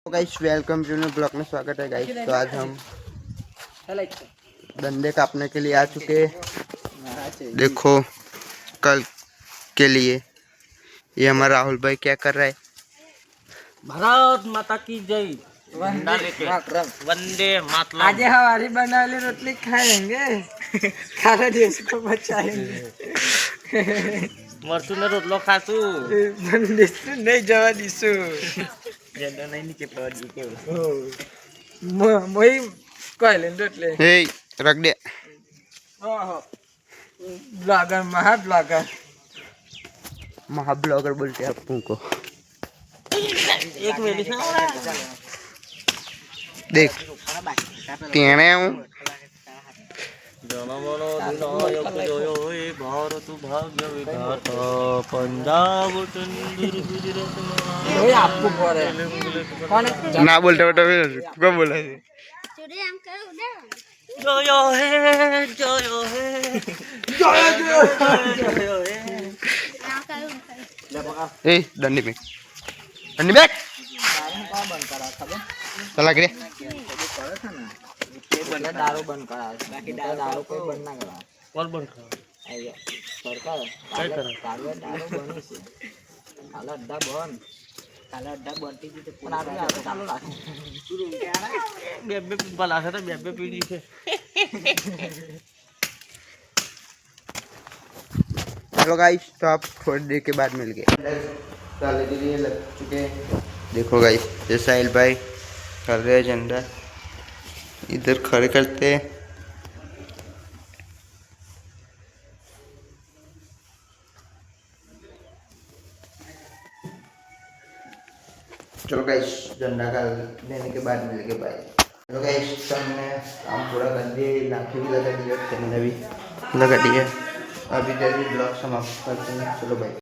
तो guys welcome to new blog में स्वागत है गाइस। तो आज हम डंडे काटने के लिए आ चुके हैं। देखो कल के लिए ये हमारा राहुल भाई क्या कर रहा है। भारत माता की जय। वंदे मातरम। आज हमारी बनाली रोटली खाएंगे, सारा देश को बचाएंगे। मरसू ने रोटलो खासू नहीं जवा दिसू जेंडा नहीं नीचे पड़ के मोई कहले रोटले हे रख दे। ब्लॉगर महाब्लॉगर बोलते हैं आपको को। एक मिनट देख तेरे हूँ जनगण अधिनायक जय हे भारत भाग्य विधाता पंजाब चंद्र गुजरात वही आपको बोल रहे हैं कौन है? ना बोलते बेटा क्या बोला है। जय हे जय हे जय हे ए डंडी में चला के दारू बंद करा, बाकी दारू कोई बंद ना करा। कौन बंद करा सरकार काय करा दारू बंद છે કાલા અડ્ડા બનતી હતી પણ આપણે ચાલુ રાખો બે પિંપલ આશે તો બે પીડી છે। चलो गाइस तो आप थोड़ी देर के बाद मिल गए। डालने के लिए लग चुके हैं। देखो गाइस ये साहिल भाई कर रहे हैं झंडा इधर खड़े करते हैं। चलो गाइस झंडा का लेने के बाद मिल गए भाई। चलो गाइस हमने काम पूरा कर दिए, लाठी भी लगा दिया, झंडा भी लगा दिया। अभी जल्दी ब्लॉग समाप्त करते हैं। चलो भाई।